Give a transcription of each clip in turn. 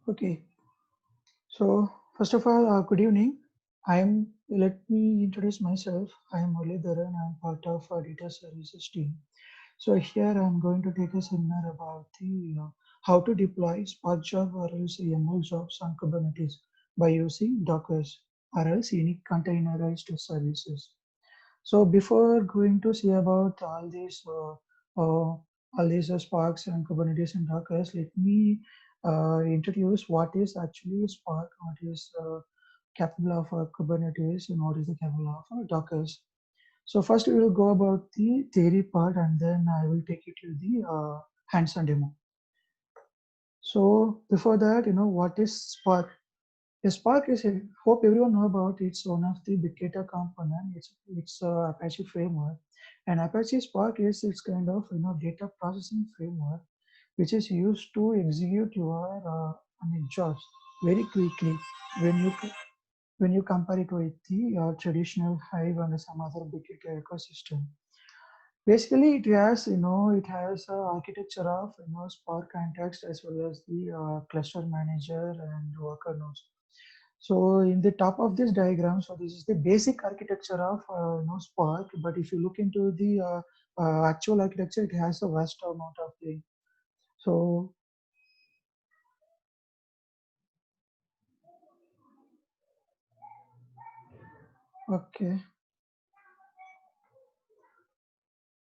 Okay, so first of all, good evening. Let me introduce myself. I am Muradharan. I am part of our data services team. So here I'm going to take a seminar about the how to deploy Spark job or else ML jobs on Kubernetes by using Dockers or else unique containerized services. So before going to see about all these Sparks and Kubernetes and Dockers, let me introduce what is actually Spark, what is capable of Kubernetes, and what is the capable of Dockers. So first we will go about the theory part, and then I will take you to the hands-on demo. So before that, what is Spark? A Spark is, hope everyone know about, it's one of the big data component. It's Apache framework, and Apache Spark is its kind of data processing framework, which is used to execute your jobs very quickly when you compare it with the traditional Hive and some other big data ecosystem. Basically, it has a architecture of Spark context as well as the cluster manager and worker nodes. So in the top of this diagram, so this is the basic architecture of Spark. But if you look into the actual architecture, it has a vast amount of things. So okay.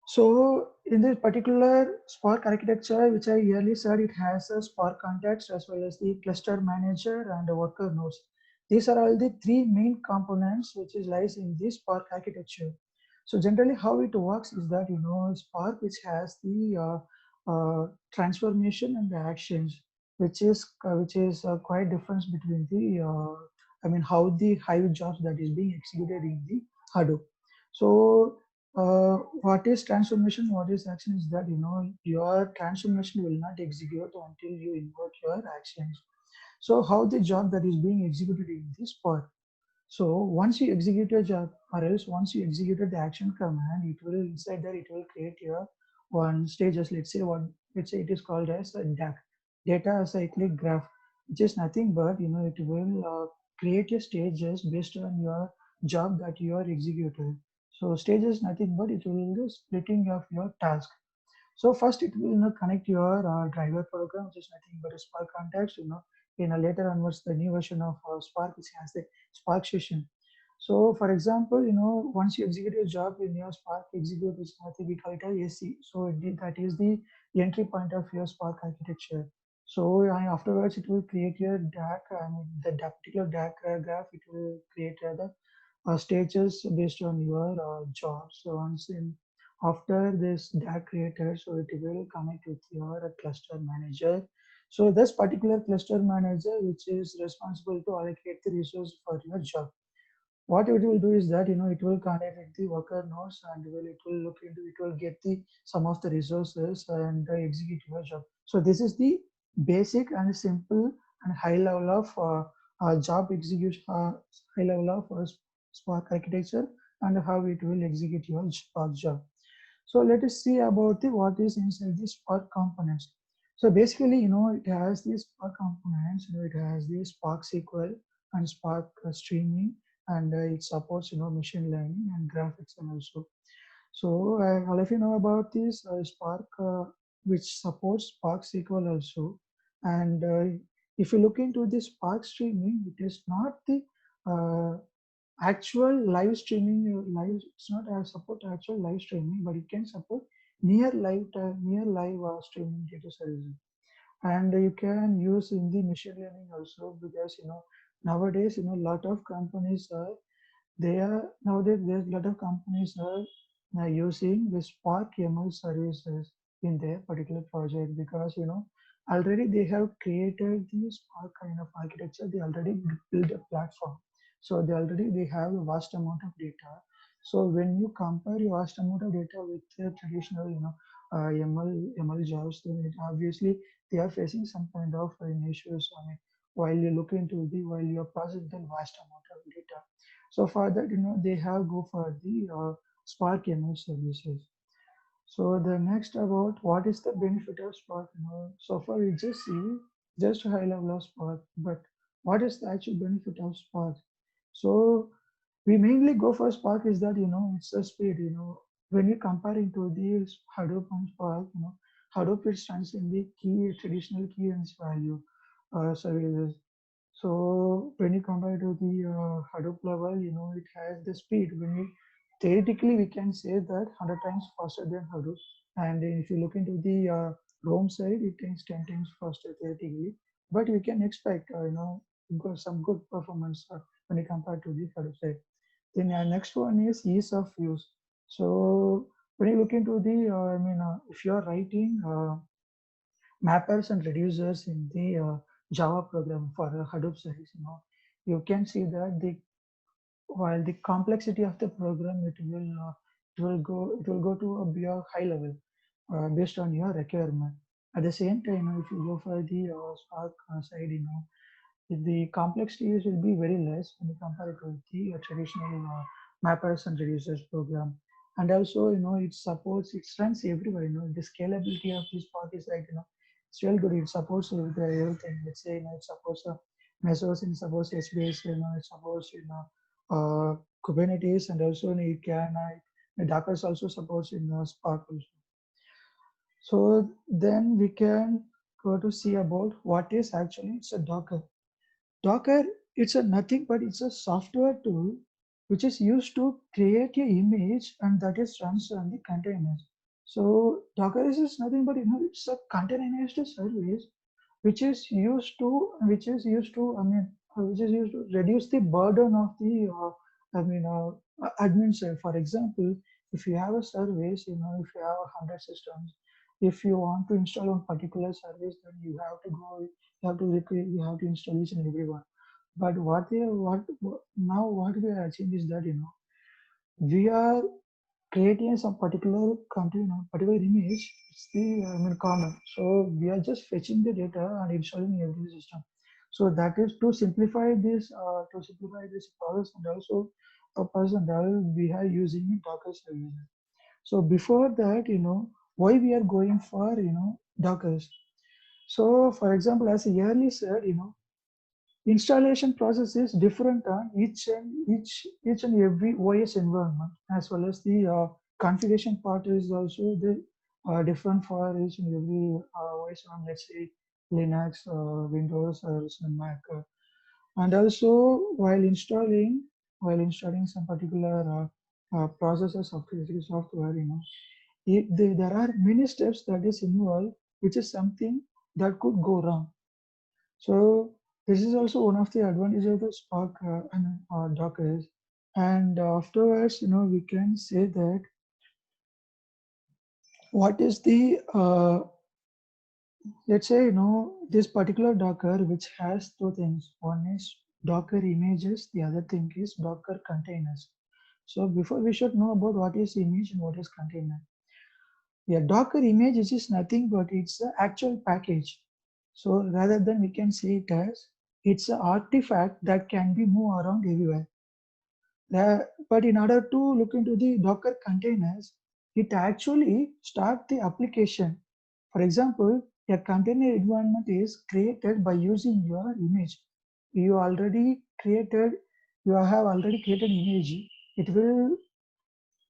So in this particular Spark architecture, which I earlier said, it has a Spark context as well as the cluster manager and the worker nodes. These are all the three main components which is lies in this Spark architecture. So generally, how it works is that Spark, which has the transformation and the actions, which is quite difference between the how the Hive jobs that is being executed in the Hadoop. So what is transformation, what is action is that your transformation will not execute until you invoke your actions. So how the job that is being executed in this part. So once you execute a job or else once you executed the action command, it will inside there it will create your one stages. Let's say it is called as a DAC, data acyclic graph, which is nothing but it will create a stages based on your job that you are executed. So stage is nothing but it will do splitting of your task. So first it will connect your driver program, which is nothing but a Spark context. In a later onwards, the new version of Spark, which has the Spark session. So for example, once you execute your job in your Spark execute, which nothing we call it as AC. So that is the entry point of your Spark architecture. So afterwards, it will create your DAC. The particular DAC graph, it will create the stages based on your job. So once in after this DAC created, so it will connect with your cluster manager. So this particular cluster manager, which is responsible to allocate the resource for your job. What it will do is that it will connect with the worker nodes and it will look into it will get the some of the resources and execute your job. So this is the basic and simple and high level of job execution, high level of Spark architecture and how it will execute your Spark job. So let us see about the what is inside the Spark components. So basically, it has these Spark components. It has the Spark SQL and Spark streaming, and it supports machine learning and graphics and also. So all of you know about this Spark, which supports Spark SQL also. And if you look into the Spark streaming, it is not the uh, actual live streaming. Live, it's not support actual live streaming, but it can support near live streaming data services. And you can use in the machine learning also because nowadays lot of companies are they are nowadays there's a lot of companies are using the Spark ML services in their particular project because already they have created the Spark kind of architecture. They already built a platform, so they have a vast amount of data. So when you compare a vast amount of data with the traditional ML jobs, then obviously they are facing some kind of issues. I mean, while you are processing the vast amount of data. So for that, they have go for the Spark ML services. So the next about what is the benefit of Spark? So far we just see. just a high level of Spark. But what is the actual benefit of Spark? So we mainly go for Spark is that it's the speed. When you compare it to the Hadoop and Spark, Hadoop it stands in the key traditional key and value services. So when you compare to the Hadoop level, it has the speed. When we theoretically we can say that 100 times faster than Hadoop. And if you look into the Roam side, it is 10 times faster theoretically. But we can expect, some good performance when you compare to the Hadoop side. Then next one is ease of use. So when you look into the, if you are writing mappers and reducers in the Java program for Hadoop service, you can see that while the complexity of the program it will go to be a high level based on your requirement. At the same time, if you go for the Spark side, the complexities will be very less when you compare it with the traditional mappers and reducers program. And also, it runs everywhere. The scalability of this Spark is like, it's really good. It supports everything. Let's say, it supports Mesos, it supports HBase, it supports, Kubernetes, and also it can, Docker also supports in Spark also. So then we can go to see about what is actually it's a Docker. Docker, it's a nothing but it's a software tool which is used to create a image and that is runs on the containers. So Docker is nothing but it's a containerized service which is used to reduce the burden of the admin side. For example, if you have a service, if you have 100 systems, if you want to install one particular service, then you have to install each and every one. But what we are achieving is that we are creating some particular container, particular image. It's the common. So we are just fetching the data and installing in every system. So that is to simplify this process, and also a person that we are using Docker services. So before that, why we are going for Dockers. So for example, as I earlier said, installation process is different on each and every OS environment, as well as the configuration part is also the different for each and every OS on, let's say, Linux, Windows, or some Mac. And also while installing some particular processors of physical software, there are many steps that is involved, which is something that could go wrong. So this is also one of the advantages of the Spark and Docker. And afterwards, we can say that what is the let's say this particular Docker which has two things. One is Docker images. The other thing is Docker containers. So before we should know about what is image and what is container. Yeah, Docker image is just nothing but it's the actual package. So rather than we can say it as it's an artifact that can be moved around everywhere. But in order to look into the Docker containers, it actually start the application. For example, a container environment is created by using your image. You already created, you have already created image. It will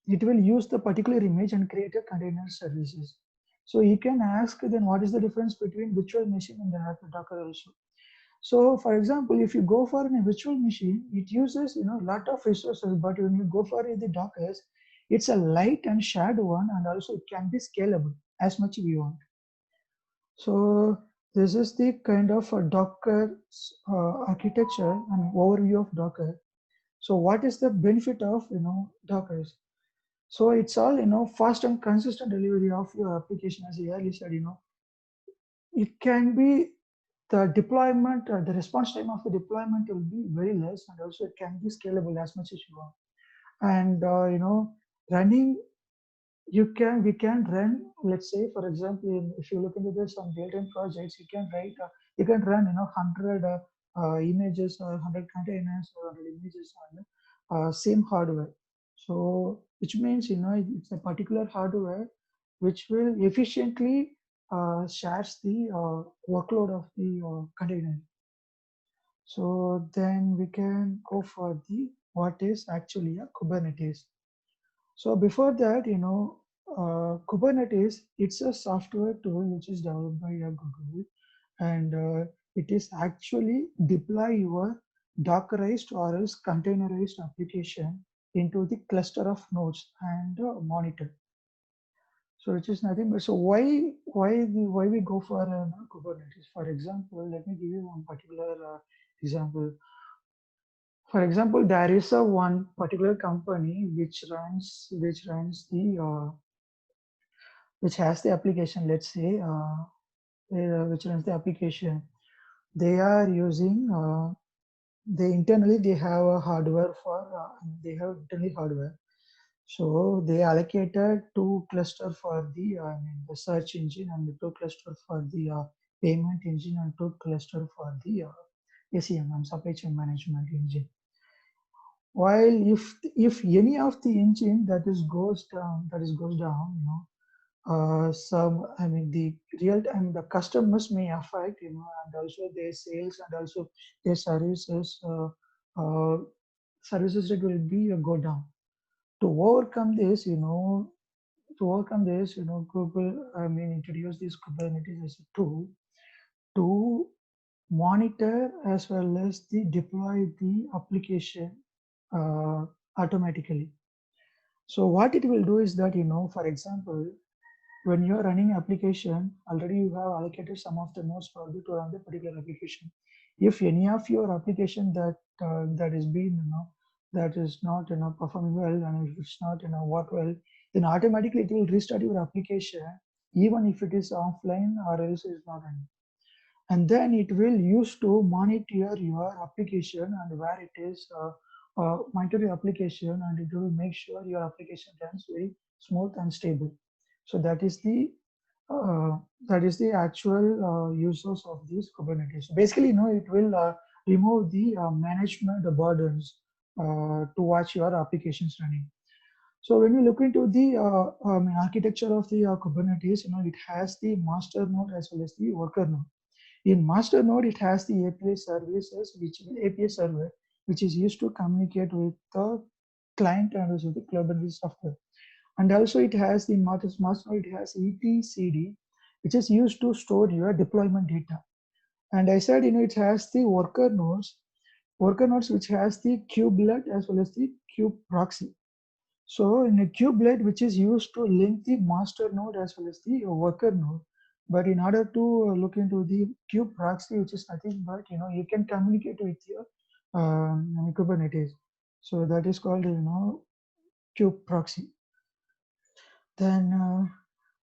it will use the particular image and create a container services. So you can ask then what is the difference between virtual machine and the Docker also. So for example, if you go for a virtual machine, it uses a lot of resources, but when you go for the Dockers, it's a light and shared one, and also it can be scalable as much we want. So this is the kind of a Docker architecture and overview of Docker. So what is the benefit of Dockers? So it's all fast and consistent delivery of your application. As I earlier said, it can be the response time of the deployment will be very less, and also it can be scalable as much as you want. And running, we can run. Let's say, for example, if you look into this on real-time projects, you can run 100 images or 100 containers or 100 images on same hardware. So which means it's a particular hardware which will efficiently shares the workload of the container. So then we can go for the what is actually a Kubernetes. So before that, Kubernetes, it's a software tool which is developed by Google, and it is actually deploy your Dockerized or else containerized application into the cluster of nodes and monitor. So it is nothing but, so why we go for Kubernetes? For example, let me give you one particular example. For example, there is a one particular company which runs the which has the application. Let's say which runs the application. They are using they internally they have a hardware for they have internally hardware. So they allocated two cluster for the the search engine and the two cluster for the payment engine and two cluster for the ACM and supply chain management engine. While if any of the engine that is goes down, some the real time the customers may affect, and also their sales and also their uh, services that will be go down. To overcome this, Google introduced this Kubernetes as a tool to monitor as well as the deploy the application automatically. So what it will do is that, for example, when you're running application, already you have allocated some of the nodes for you to run the particular application. If any of your application that is being, that is not, performing well, and if it's not, work well, then automatically it will restart your application, even if it is offline or else it's not running. And then it will use to monitor your application and where it is monitor your application, and it will make sure your application runs very smooth and stable. So uh, that is the actual uses of these Kubernetes. So basically, it will remove the management burdens to watch your applications running. So when you look into the architecture of the Kubernetes, it has the master node as well as the worker node. In master node, it has the API services, which API server, which is used to communicate with the client and also the Kubernetes software. And also it has the master node, it has etcd, which is used to store your deployment data. And I said, it has the worker nodes which has the kubelet as well as the kube proxy. So in a kubelet, which is used to link the master node as well as the worker node. But in order to look into the kube proxy, which is nothing but, you can communicate with your Kubernetes. So that is called, kube proxy. Then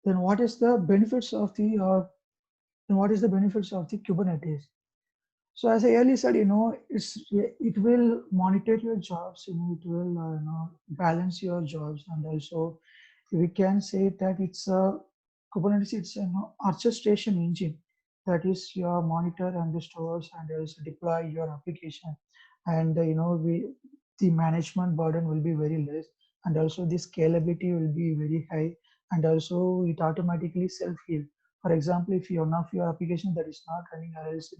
what is the benefits of the Kubernetes? So as I earlier said, it will monitor your jobs, it will balance your jobs, and also we can say that it's a Kubernetes, it's an orchestration engine that is your monitor and the stores and also deploy your application. And the management burden will be very less, and also the scalability will be very high, and also it automatically self-heal. For example, if one of your application that is not running, or else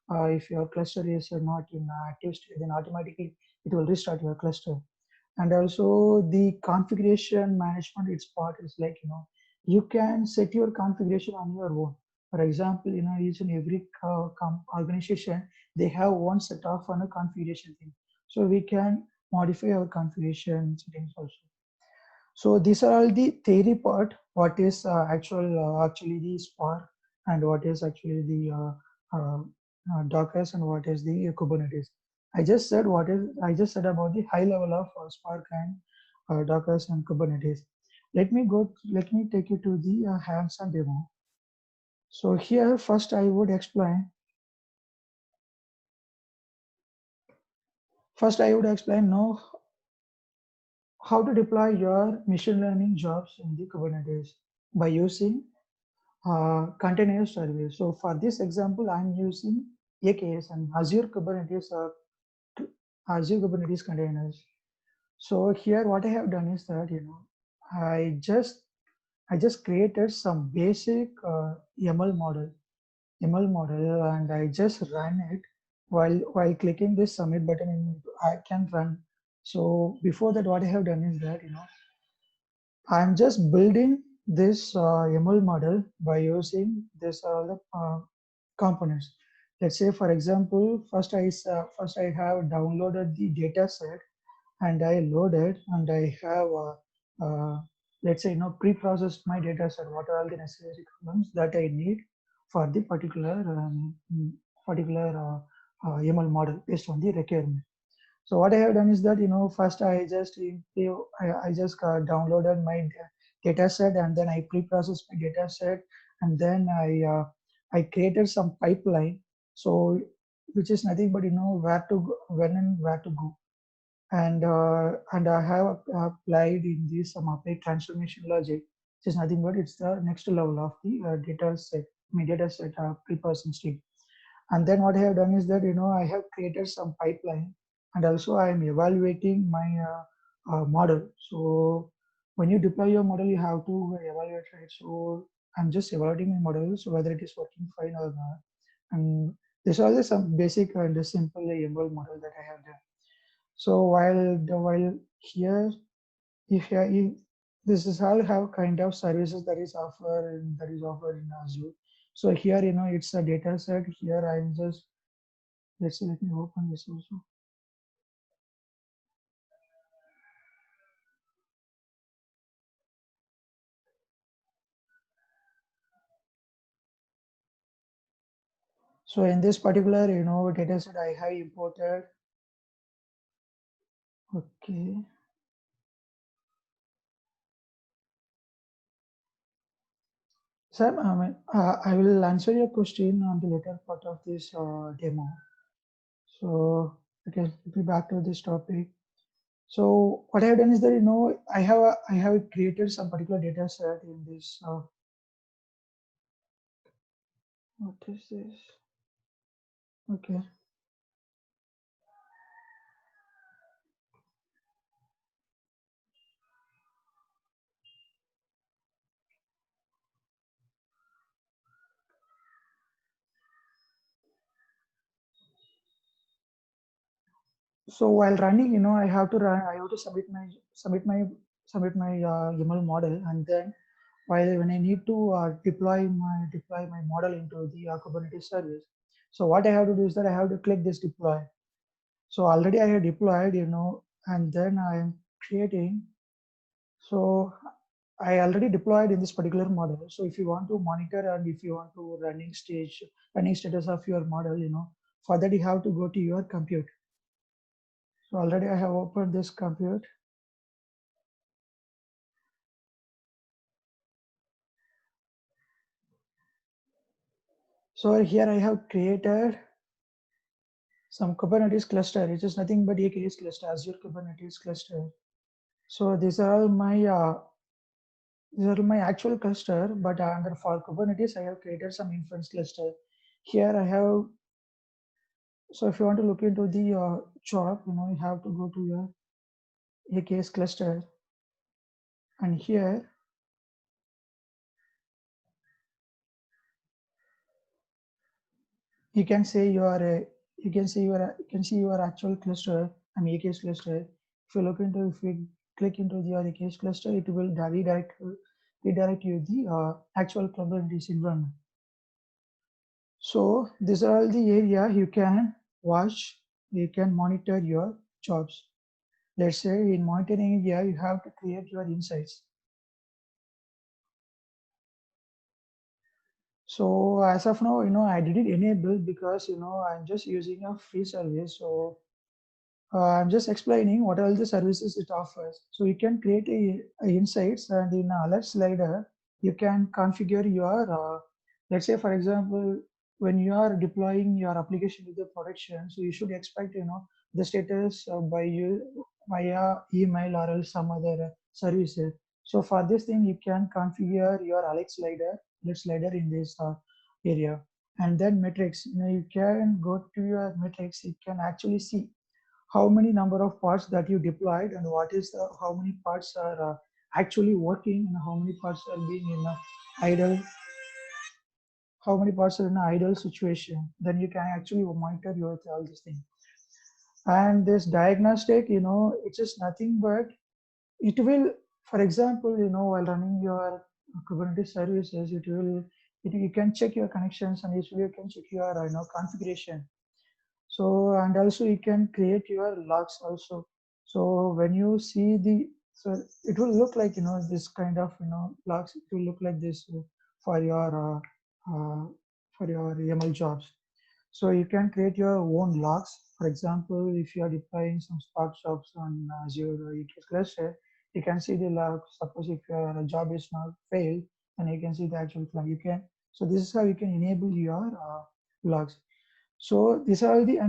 if your cluster is not in active state, then automatically it will restart your cluster. And also the configuration management, its part is like, you can set your configuration on your own. For example, each and every organization, they have one set of configuration thing. So we can modify our configuration settings also. So these are all the theory part, what is actually the Spark, and what is actually the Dockers, and what is the Kubernetes. I just said about the high level of Spark and Dockers and Kubernetes. Let me take you to the hands-on demo. So here first I would explain now how to deploy your machine learning jobs in the Kubernetes by using container service. So for this example, I'm using AKS and Azure Kubernetes containers. So here what I have done is that, I just I just created some basic ML model, and I just ran it while clicking this submit button. I can run. So before that, what I have done is that I'm just building this ML model by using this components. Let's say, for example, first I have downloaded the data set and I loaded and I have let's say pre-processed my data set. What are all the necessary columns that I need for the particular ML model based on the requirement. So what I have done is that first I just downloaded my data set, and then I pre-processed my data set, and then I created some pipeline. So which is nothing but where to go, when and where to go, and I have applied in this some applied transformation logic, which is nothing but it's the next level of the data set, my data set pre-processing state. And then what I have done is that I have created some pipeline, and also I am evaluating my model. So when you deploy your model, you have to evaluate, right? So I'm just evaluating my model, so whether it is working fine or not. And there's always some basic and simple ML model that I have done. So while here, if this is all have kind of services that is offered in Azure. So here it's a data set. Here I'm just, let's see, let me open this also. So in this particular data set I have imported. Okay. Sam, I will answer your question on the later part of this demo. So okay, let me back to this topic. So what I have done is that I have created some particular data set in this. What is this? Okay. So while running, I have to run. I have to submit my ML model, and then when I need to deploy my model into the Kubernetes service. So what I have to do is that I have to click this deploy. So already I have deployed, and then I am creating. So I already deployed in this particular model. So if you want to monitor and if you want to running status of your model, for that you have to go to your compute. So already I have opened this compute. So here I have created some Kubernetes cluster. It is nothing but AKS cluster, Azure Kubernetes cluster. So these are my actual cluster, but under for Kubernetes, I have created some inference cluster. Here I have, so if you want to look into the job, you have to go to your AKS cluster, and here you can say you can see your actual cluster, AKS cluster. If you click into the AKS cluster, it will redirect you the actual Kubernetes environment. So these are all the area you can watch, you can monitor your jobs. Let's say in monitoring area, you have to create your insights. So as of now, I didn't enable because, I'm just using a free service. So I'm just explaining what are the services it offers. So you can create a insights, and in alert slider, you can configure your, let's say for example, when you are deploying your application to the production, so you should expect, the status by you via email or else some other services. So for this thing, you can configure your alert slider in this area. And then metrics, you can go to your metrics, you can actually see how many number of parts that you deployed and what is how many parts are actually working and how many parts are being in a idle, how many parts are in an idle situation, then you can actually monitor your all these things. And this diagnostic, it's just nothing but it will, for example, while running your Kubernetes services, you can check your connections, and you can check your configuration. So, and also you can create your logs also. So when you see so it will look like, this kind of, logs, it will look like this for your, for your YAML jobs. So you can create your own logs. For example, if you are deploying some Spark jobs on Azure or EKS cluster, you can see the logs. Suppose if your job is not failed, then you can see the actual flag. So this is how you can enable your logs. So these are the,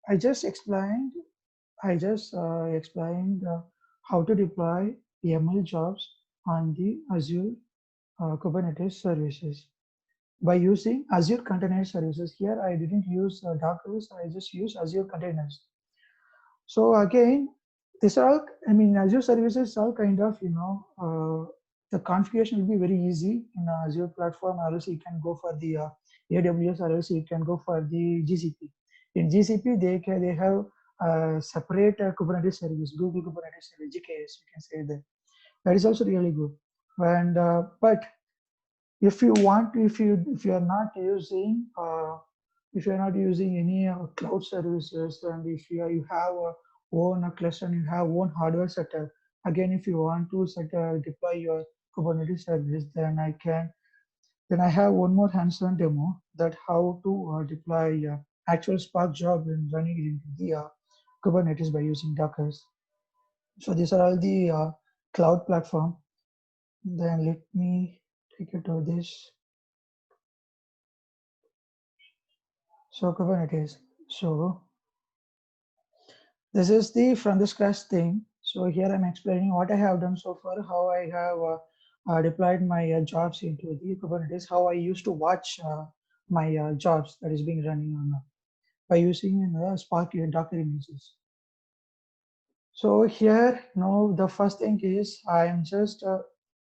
I just explained how to deploy YAML jobs on the Azure Kubernetes services by using Azure Container Services. Here I didn't use Docker, I just use Azure Containers. So again, these are all, Azure services are kind of, the configuration will be very easy in Azure platform, or else you can go for the AWS, or else you can go for the GCP. In GCP, they have separate Kubernetes service, Google Kubernetes service, GKS, you can say that. That is also really good. And but if you want to, if you are not using if you are not using any cloud services, and if you have own cluster and you have own hardware setup, again, if you want to deploy your Kubernetes service, then I have one more hands-on demo that how to deploy actual Spark job and running it into the Kubernetes by using Docker. So these are all the cloud platform. Then let me take you to this. So Kubernetes. So this is the from the scratch thing. So here I'm explaining what I have done so far, how I have deployed my jobs into the Kubernetes, how I used to watch my jobs that is being running on by using Spark and Docker images. So here, the first thing is I am just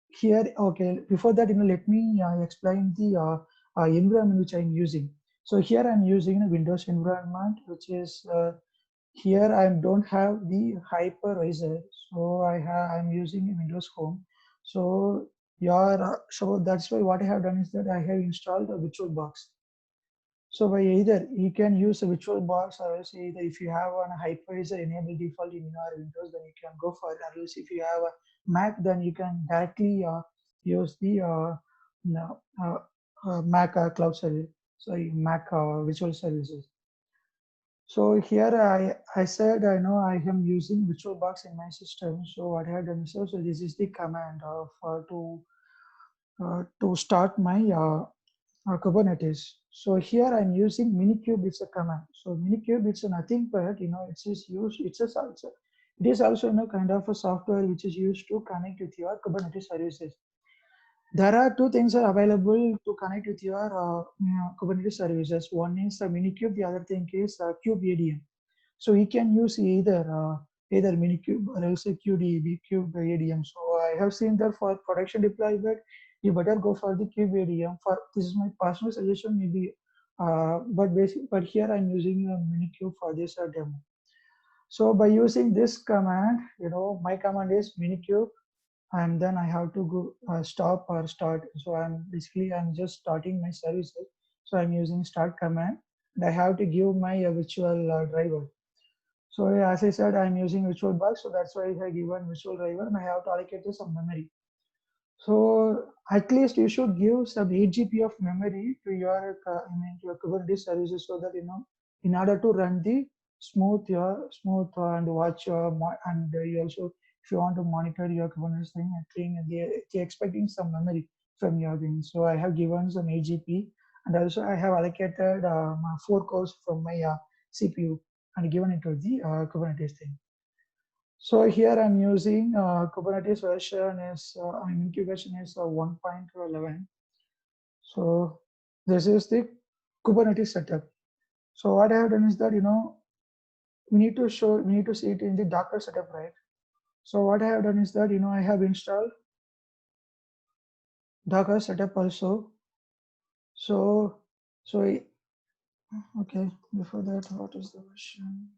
here. Okay, before that, let me explain the environment which I'm using. So here I'm using a Windows environment, which is here I don't have the hypervisor, so I'm using a Windows Home. So so that's why what I have done is that I have installed a VirtualBox. So by either you can use a VirtualBox, or else either if you have a hypervisor enabled default in your Windows, then you can go for it. Or else if you have a Mac, then you can directly use the no, Mac cloud service, sorry, Mac virtual services. So here I said I know I am using VirtualBox in my system. So what I have done is, so this is the command of to start my Kubernetes. So here I'm using Minikube. It's a command. So Minikube, it's nothing but it's just used. It is also kind of a software which is used to connect with your Kubernetes services. There are two things are available to connect with your Kubernetes services. One is Minikube. The other thing is kubeadm. So you can use either Minikube or else QDB, kubeadm. So I have seen that for production deployment, you better go for the kubeadm. For this is my personal suggestion, maybe, but here I'm using Minikube for this demo. So by using this command, my command is Minikube, and then I have to go stop or start. So I'm just starting my services. So I'm using start command, and I have to give my virtual driver. So as I said, I'm using VirtualBox, so that's why I have given virtual driver, and I have to allocate some memory. So at least you should give some 8 GB of memory to your to your Kubernetes services, so that in order to run the smooth and watch and you also, if you want to monitor your Kubernetes thing, I think they're expecting some memory from your thing. So I have given some 8 GB, and also I have allocated my 4 cores from my CPU and given it to the Kubernetes thing. So here I'm using Kubernetes version is incubation is 1.11. So this is the Kubernetes setup. So what I have done is that we need to see it in the Docker setup, right? So what I have done is that I have installed Docker setup also. So, okay, before that, what is the version?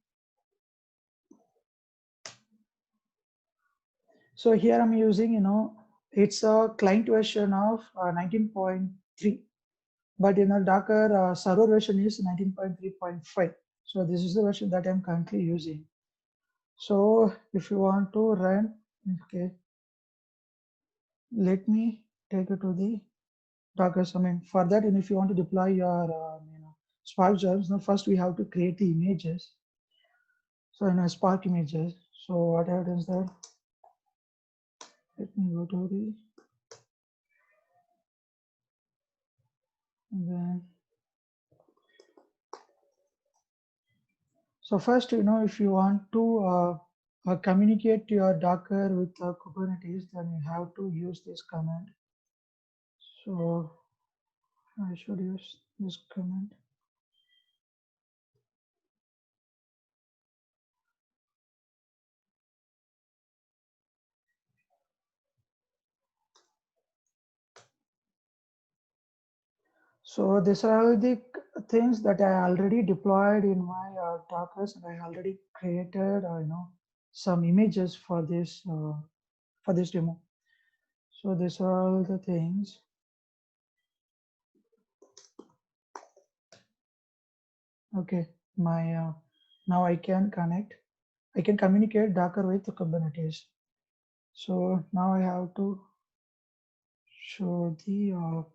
So here I'm using, it's a client version of 19.3, but in a Docker server version is 19.3.5. So this is the version that I'm currently using. So if you want to run, okay, let me take you to the Docker. I mean, for that, and if you want to deploy your, Spark jobs, now first we have to create the images. So in a Spark images, so what I have done is that, let me go to the, and then, so first, if you want to communicate your Docker with Kubernetes, then you have to use this command. So I should use this command. So these are all the things that I already deployed in my Dockers, and I already created, some images for this demo. So these are all the things. Okay, my now I can connect. I can communicate Docker with Kubernetes. So now I have to show the.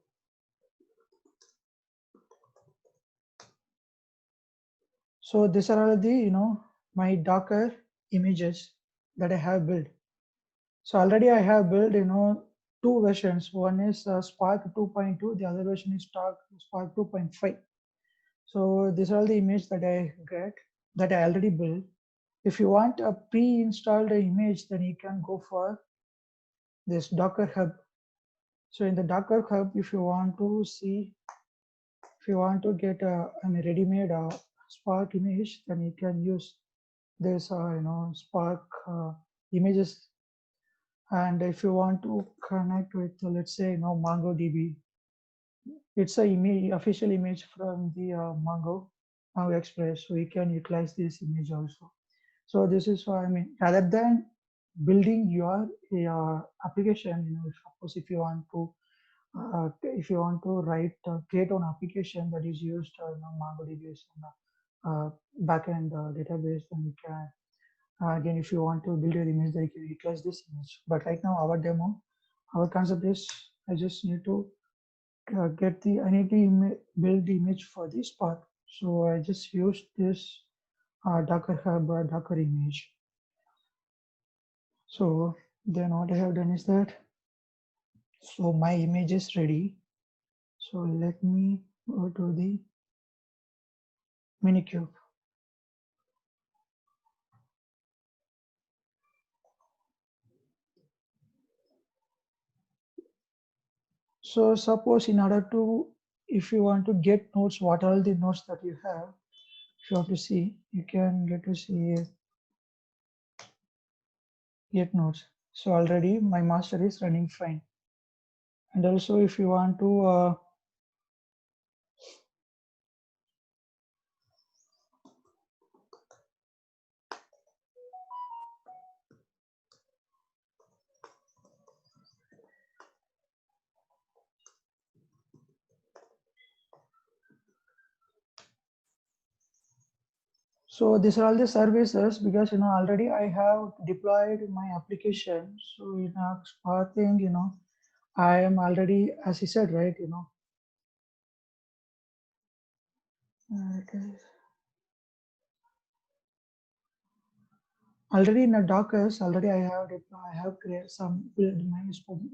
So these are all the my Docker images that I have built. So already I have built, two versions. One is Spark 2.2, the other version is Spark 2.5. So these are all the images that I get, that I already built. If you want a pre-installed image, then you can go for this Docker Hub. So in the Docker Hub, if you want to see, if you want to get a ready-made Spark image, then you can use this, Spark images. And if you want to connect with, let's say, MongoDB, it's a image, official image from the Mongo Express, so you can utilize this image also. So this is what I mean. Rather than building your application, suppose if you want to write create an application that is used MongoDB as backend database, then you can again, if you want to build your image, then you can utilize this image. But right now, our demo, our concept is I just need to I need to build the image for this part. So I just used this Docker Hub Docker image. So then what I have done is that, so my image is ready. So let me go to the Minikube. So suppose in order to, if you want to get nodes, what are the nodes that you have, if you want to see, you can get to see get nodes. So already my master is running fine. And also if you want to so these are all the services, because already I have deployed my application. So in a Spark thing, I am already, as he said, right, okay. Already in a Dockers, already I have created some build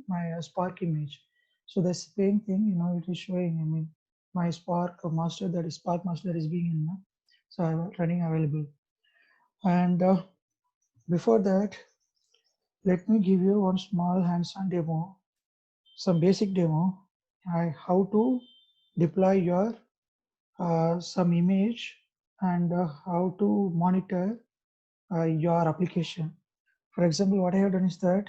my Spark image. So the same thing, it is showing. I mean, my Spark master, that is Spark master is being in, so I'm running available. And before that, let me give you one small hands-on demo, some basic demo, how to deploy your some image, and how to monitor your application. For example, what I have done is that,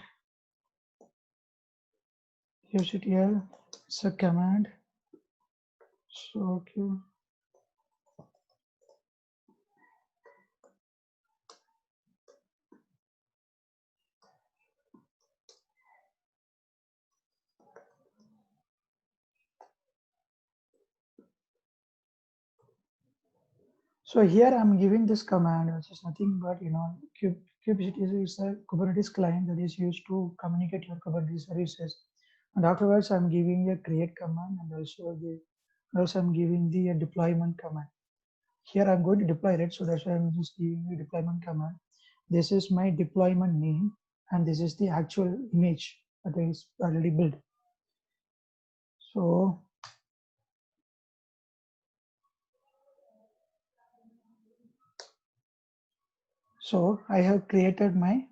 kubectl. It's a command. So okay. So here I'm giving this command, which is nothing but kubectl is a Kubernetes client that is used to communicate your Kubernetes services. And afterwards, I'm giving a create command and also I'm giving the deployment command. Here I'm going to deploy it, so that's why I'm just giving you deployment command. This is my deployment name, and this is the actual image that is already built. So I have created my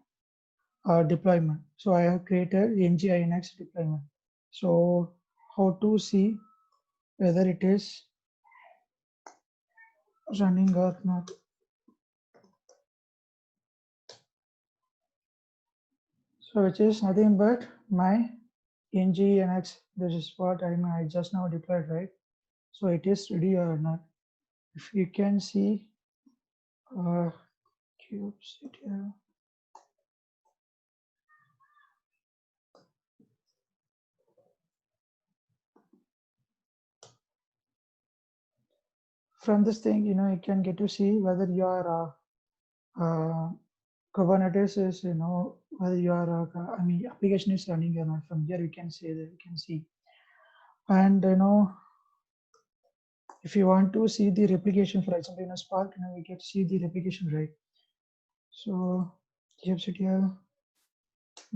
deployment. So I have created nginx deployment. So how to see whether it is running or not? So which is nothing but my nginx. This is what I just now deployed, right? So it is ready or not? If you can see kubectl. From this thing, you can get to see whether your Kubernetes is, whether your application is running or not. From here, you can see that you can see. And if you want to see the replication, for example, in a Spark, we get to see the replication, right? So kubectl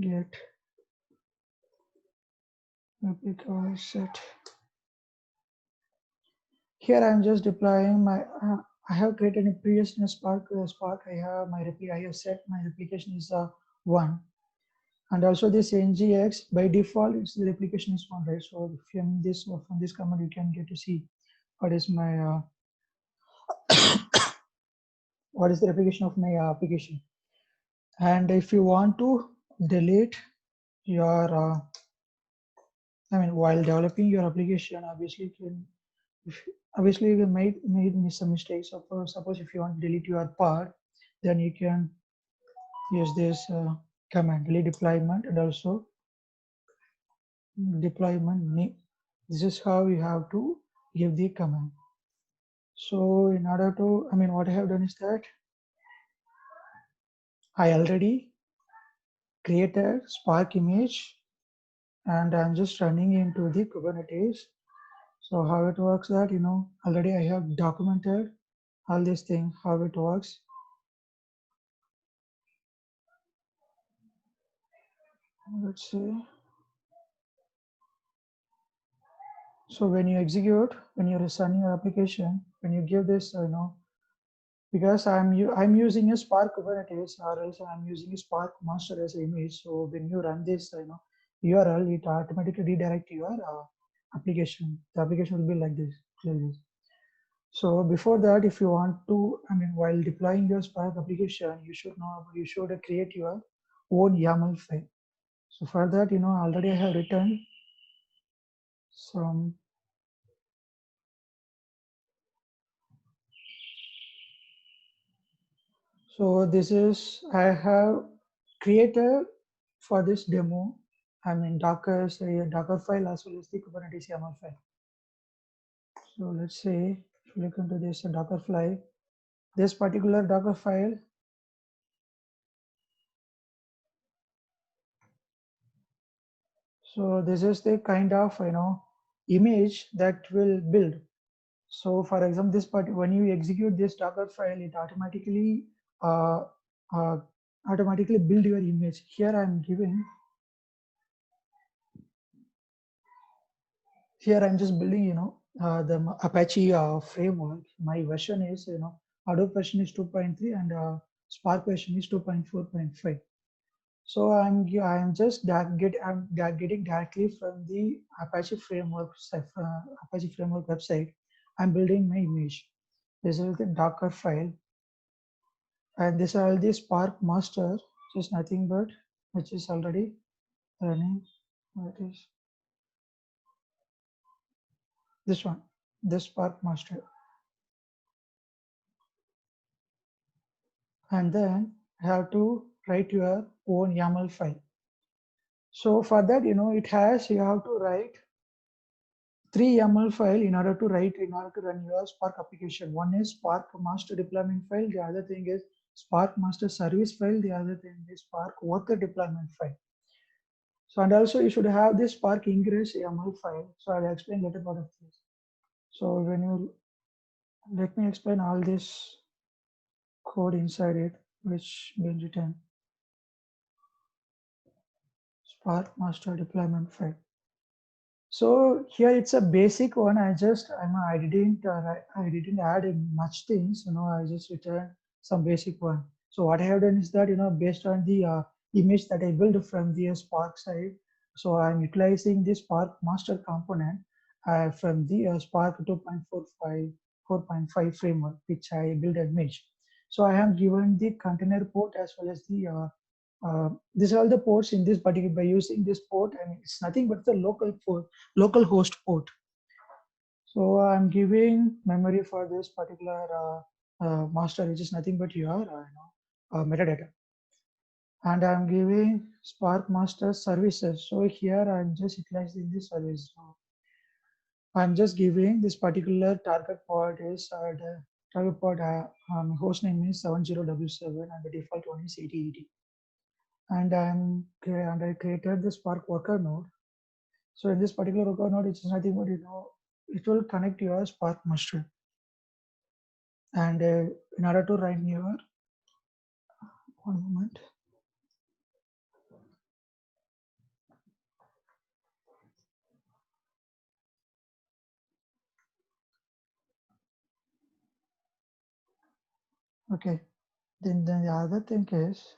get replica set. Here I'm just deploying my. I have created a previous in a Spark. Spark. I have my replica. I have set my replication is 1, and also this ngx by default it's the replication is 1, right? So from this command you can get to see what is my what is the replication of my application. And if you want to delete your while developing your application, obviously you can make some mistakes. Suppose if you want to delete your part, then you can use this command delete deployment and also deployment name. This is how you have to give the command. So in order to, what I have done is that I already created Spark image and I'm just running into the Kubernetes. So how it works that, already I have documented all these things, how it works. Let's see. So when you execute, when you're running your application, when you give this, because I'm using a Spark Kubernetes or else I'm using a Spark master as an image. So when you run this, URL, it automatically redirect your application. The application will be like this. So before that, if you want to, while deploying your Spark application, you should create your own YAML file. So for that, already I have written some. So this is, I have created for this demo, Docker, say a Docker file as well as the Kubernetes YAML file. So let's say, if you look into this Docker file, this particular Docker file, so this is the kind of, image that will build. So for example, this part, when you execute this Docker file, it uh, uh, automatically build your image. Here I'm giving, here I'm just building, the Apache framework. My version is, Hadoop version is 2.3 and Spark version is 2.4.5. So I'm just getting directly from the Apache framework website. I'm building my image. This is the Docker file, and this is all the Spark master, which is nothing but which is already running. What is? this one, this Spark Master. And then have to write your own YAML file. So for that, it has, you have to write three YAML file in order to run your Spark application. One is Spark master deployment file. The other thing is Spark master service file. The other thing is Spark worker deployment file. So, and also you should have this Spark ingress YAML file. So I'll explain later part of this. So when you, let me explain all this code inside it, which been written. Spark master deployment file. So here it's a basic one. I didn't add in much things. I just returned some basic one. So what I have done is that based on the image that I built from the Spark side, so I'm utilizing the Spark master component from the Spark 2.45 4.5 framework, which I built and image. So I have given the container port as well as the these are all the ports in this particular. By using this port, and it's nothing but the local port, local host port. So I'm giving memory for this particular master, which is nothing but your metadata. And I'm giving Spark Master services. So here I'm just utilizing this service. So I'm just giving this particular target port is the target port host name is 70W7 and the default one is 8080. And I created the Spark worker node. So in this particular worker node, it's nothing but it will connect your Spark master. And in order to run your, one moment. Okay. Then the other thing is,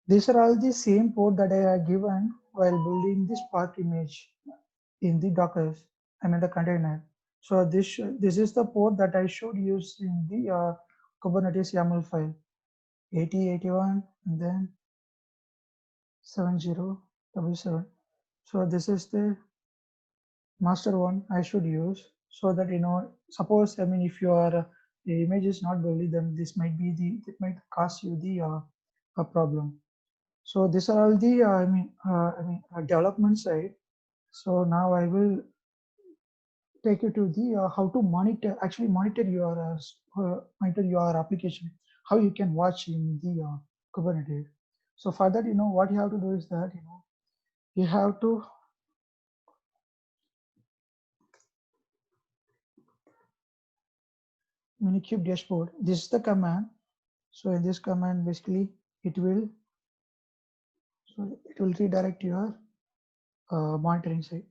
these are all the same port that I have given while building the Spark image in the Docker, the container. So this is the port that I should use in the Kubernetes YAML file, 8081 and then 70W7. So this is the master one I should use, so that suppose if your the image is not valid, then this might be the it might cause you the a problem. So these are all the development side. So now I will take you to the how to monitor your application, how you can watch in the Kubernetes. So for that, what you have to do is that you have to Minikube dashboard. This is the command. So in this command, basically, it will redirect your monitoring site.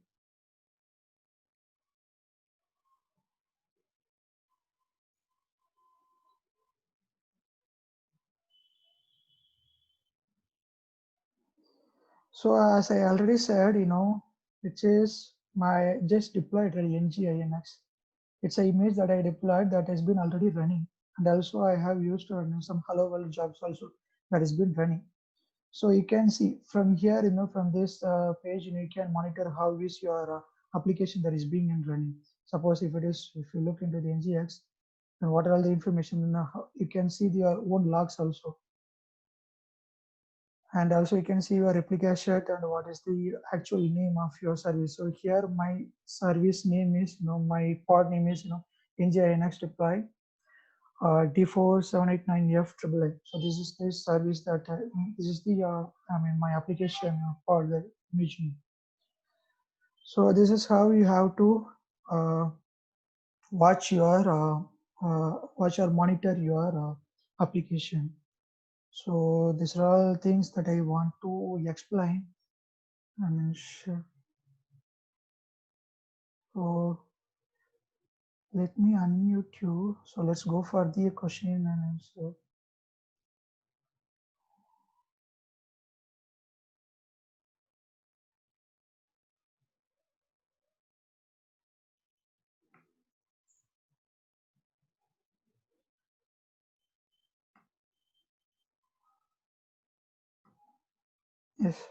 So as I already said, it is my just deployed NGINX. It's an image that I deployed that has been already running, and also I have used some Hello World jobs also that has been running. So you can see from here, from this page, you can monitor how is your application that is being and running. Suppose if you look into the NGX, then what are all the information, you can see your own logs also. And also you can see your replication and what is the actual name of your service. So here my service name is, my pod name is, NGINX deploy D4789F AAA. So this is the service that this is the my application for the image name. So this is how you have to uh, watch or monitor your application. So these are all things that I want to explain. Sure. So let me unmute you. So let's go for the question and answer. Yes.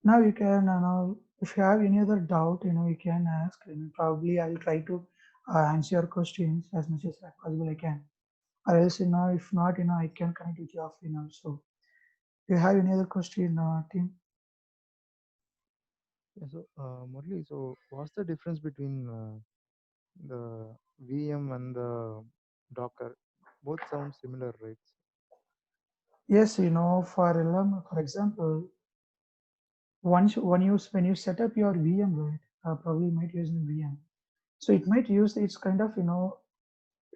Now you can, now if you have any other doubt, you can ask. And probably I'll try to answer your questions as much as possible I can. Or else, if not, I can connect with you offline also. Do you have any other question, team? Yeah, so, Murli, so what's the difference between the VM and the Docker? Both sound similar, right? Yes, for LM, for example, when you set up your VM, right, probably you might use in VM. So it might use, it's kind of,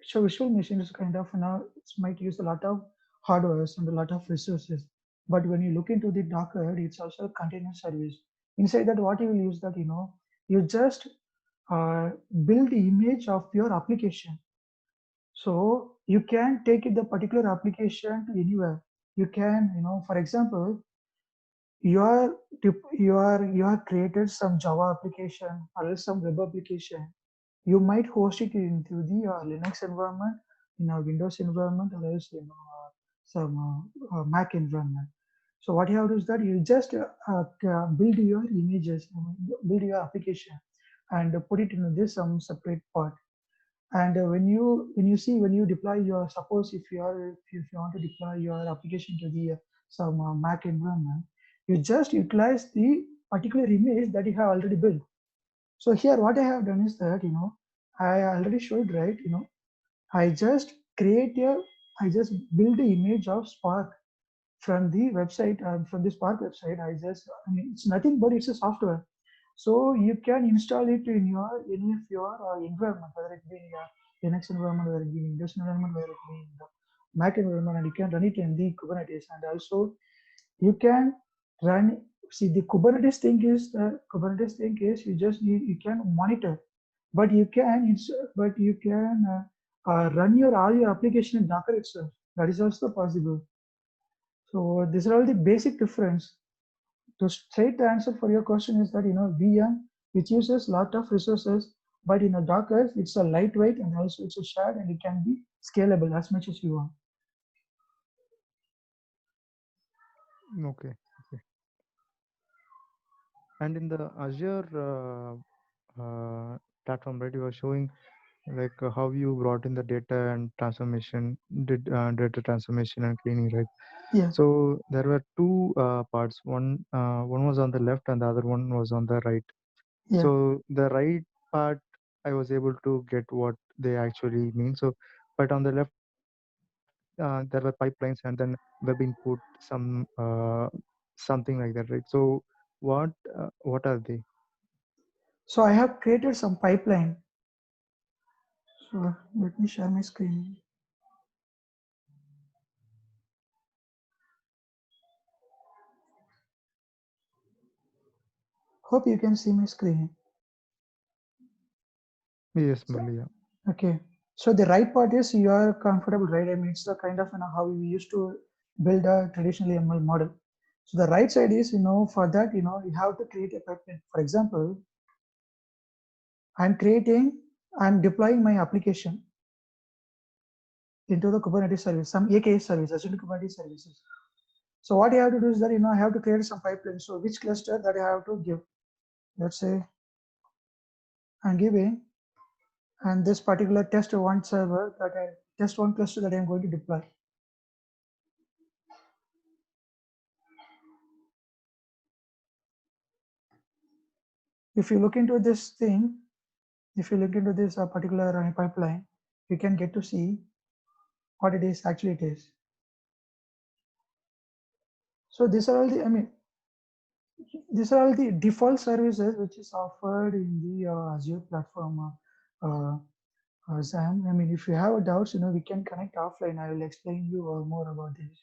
so virtual machine is kind of, it might use a lot of hardwares and a lot of resources. But when you look into the Docker, it's also a container service. Inside that, what you will use that, you just uh, build the image of your application. So you can take it the particular application to anywhere. You can, for example, you are created some Java application or else some web application. You might host it into the Linux environment, in a Windows environment, or else some Mac environment. So what you have to do is that you just build your images, build your application, and put it in this some separate part. And when you deploy your, suppose if you want to deploy your application to the some Mac environment, you just utilize the particular image that you have already built. So here what I have done is that, I already showed, right, I just create a, I just build the image of Spark from the website, from the Spark website. I mean, it's nothing but it's a software. So you can install it in your any of your environment, whether it be your Linux environment, whether it be Windows environment, whether it be in the Mac environment, and you can run it in the Kubernetes. And also you can run. See, the Kubernetes thing is you just need, you can monitor, but you can run your all your application in Docker itself. That is also possible. So these are all the basic difference. To straight answer for your question is that, VM, which uses lot of resources, but in a Docker it's a lightweight and also it's a shared and it can be scalable as much as you want. Okay. Okay. And in the Azure platform, right, you were showing like how you brought in the data and transformation, did data transformation and cleaning, right? Yeah, So there were two parts. One was on the left and the other one was on the right. yeah. So the right part, I was able to get what they actually mean. So, but on the left, there were pipelines and then web input, something like that, right? So what are they? So I have created some pipeline. So let me share my screen. Hope you can see my screen. Yes, So, Murli, yeah. okay. So the right part is you are comfortable, right? I mean, it's the kind of, how we used to build a traditional ML model. So the right side is, for that, you have to create a pipeline. For example, I'm deploying my application into the Kubernetes service, some AKS services, into Kubernetes services. So what you have to do is that, I have to create some pipeline. So which cluster that I have to give? Let's say I'm giving, and this particular test one server that I test one cluster that I'm going to deploy. If you look into this thing, if you look into this particular pipeline, you can get to see what it is actually it is. So these are all the, I mean, these are all the default services which is offered in the Azure platform. Sam, I mean, if you have doubts, we can connect offline. I will explain you more about this.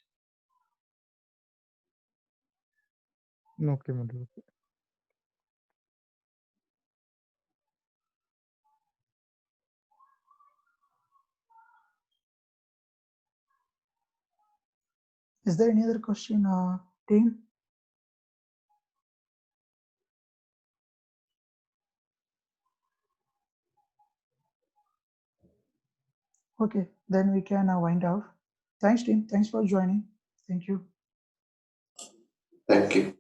Okay, Murli. Is there any other question, team? Okay, then we can wind off. Thanks, team. Thanks for joining. Thank you. Thank you.